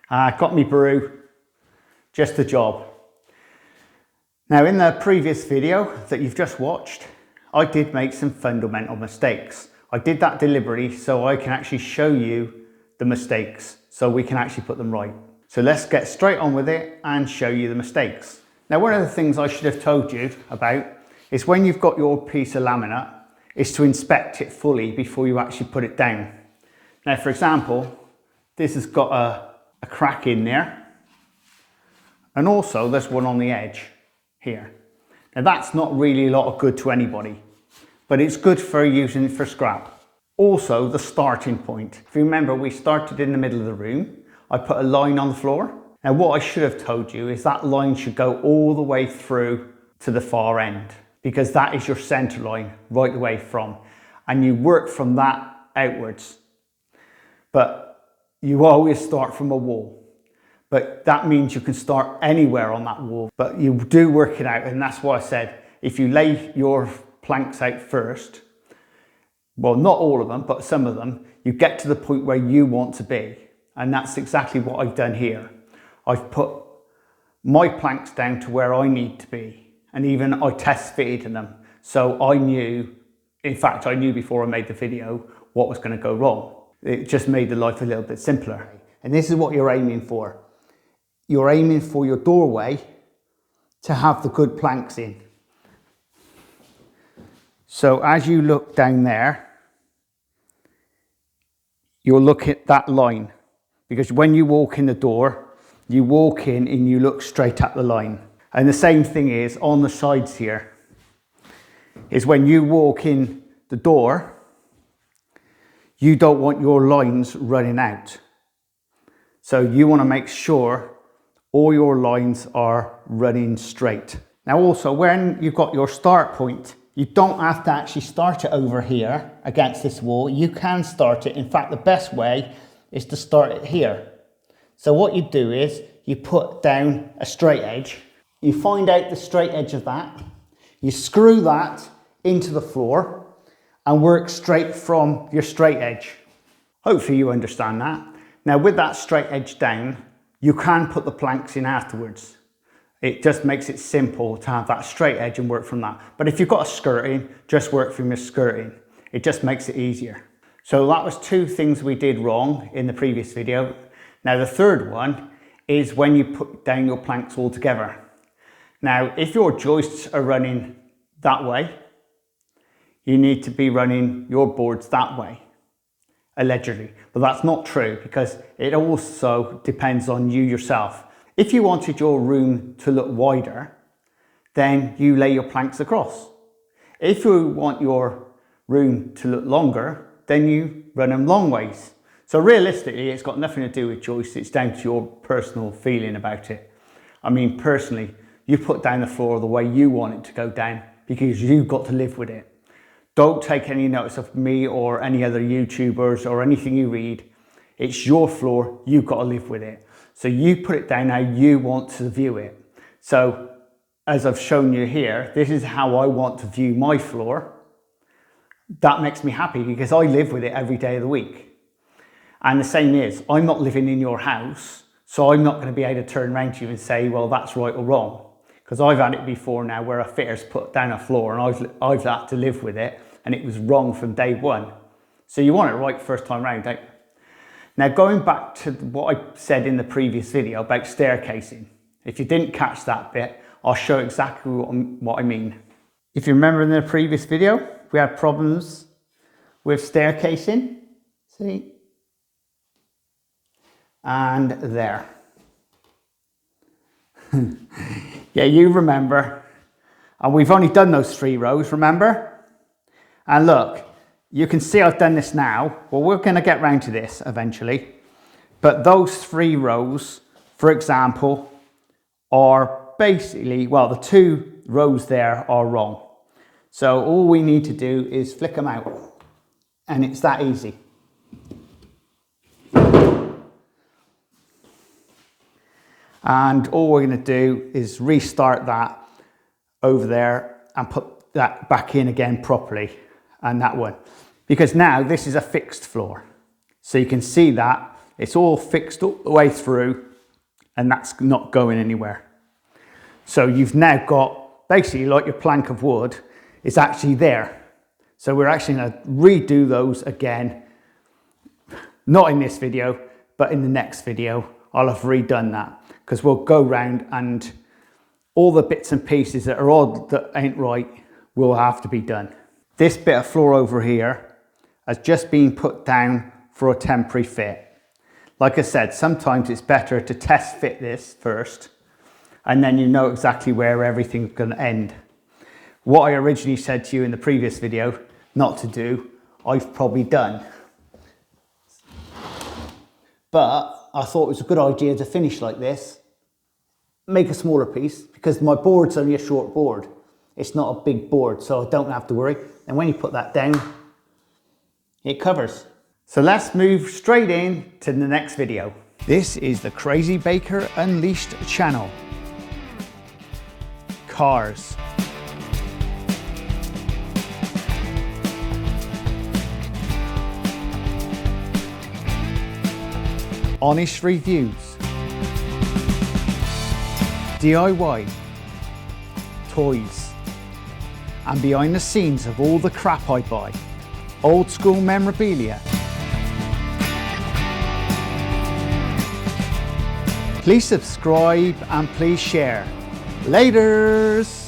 Got me brew, just a job. Now in the previous video that you've just watched, I did make some fundamental mistakes. I did that deliberately so I can actually show you the mistakes so we can actually put them right. So let's get straight on with it and show you the mistakes. Now one of the things I should have told you about is when you've got your piece of laminate is to inspect it fully before you actually put it down. Now for example, this has got a crack in there, and also there's one on the edge here. Now that's not really a lot of good to anybody, but it's good for using it for scrap. Also the starting point. If you remember, we started in the middle of the room. I put a line on the floor. Now what I should have told you is that line should go all the way through to the far end, because that is your center line right away from, and you work from that outwards. But you always start from a wall, but that means you can start anywhere on that wall, but you do work it out. And that's why I said, if you lay your planks out first, well, not all of them, but some of them, you get to the point where you want to be. And that's exactly what I've done here. I've put my planks down to where I need to be. And even I test fitted them. So I knew, in fact, I knew before I made the video what was going to go wrong. It just made the life a little bit simpler. And this is what you're aiming for. You're aiming for your doorway to have the good planks in. So as you look down there, you'll look at that line, because when you walk in the door, you walk in and you look straight at the line. And the same thing is on the sides here, is when you walk in the door, you don't want your lines running out. So you want to make sure all your lines are running straight. Now also, when you've got your start point, you don't have to actually start it over here against this wall. You can start it. In fact, the best way is to start it here. So what you do is you put down a straight edge. You find out the straight edge of that. You screw that into the floor and work straight from your straight edge. Hopefully you understand that. Now with that straight edge down, you can put the planks in afterwards. It just makes it simple to have that straight edge and work from that. But if you've got a skirting, just work from your skirting. It just makes it easier. So that was two things we did wrong in the previous video. Now the third one is when you put down your planks all together. Now if your joists are running that way, you need to be running your boards that way, allegedly. But that's not true, because it also depends on you yourself. If you wanted your room to look wider, then you lay your planks across. If you want your room to look longer, then you run them long ways. So realistically, it's got nothing to do with joists. It's down to your personal feeling about it. I mean, personally, you put down the floor the way you want it to go down, because you've got to live with it. Don't take any notice of me or any other YouTubers or anything you read. It's your floor, you've got to live with it. So you put it down how you want to view it. So as I've shown you here, this is how I want to view my floor. That makes me happy because I live with it every day of the week. And the same is, I'm not living in your house, so I'm not going to be able to turn around to you and say, well, that's right or wrong. Because I've had it before now where a fitter's put down a floor and I've had to live with it, and it was wrong from day one. So you want it right first time round, don't you? Now going back to what I said in the previous video about staircasing. If you didn't catch that bit, I'll show exactly what I mean. If you remember in the previous video, we had problems with staircasing. See? And there. Yeah, you remember. And we've only done those 3 rows, remember? And look, you can see I've done this now. Well, we're going to get round to this eventually. But those 3 rows, for example, are basically, well, the 2 rows there are wrong. So all we need to do is flick them out. And it's that easy. And all we're going to do is restart that over there and put that back in again properly, and that one. Because now this is a fixed floor. So you can see that It's all fixed all the way through, and that's not going anywhere. So you've now got basically like your plank of wood is actually there. So we're actually going to redo those again, not in this video, but in the next video I'll have redone that, because we'll go round and all the bits and pieces that are odd, that ain't right, will have to be done. This bit of floor over here has just been put down for a temporary fit. Like I said, sometimes it's better to test fit this first, and then you know exactly where everything's going to end. What I originally said to you in the previous video not to do, I've probably done. But I thought it was a good idea to finish like this, make a smaller piece, because my board's only a short board. It's not a big board, so I don't have to worry. And when you put that down, it covers. So let's move straight in to the next video. This is the Crazy Baker Unleashed channel. Cars. Honest reviews. DIY. Toys. And behind the scenes of all the crap I buy. Old school memorabilia. Please subscribe and please share. Laters!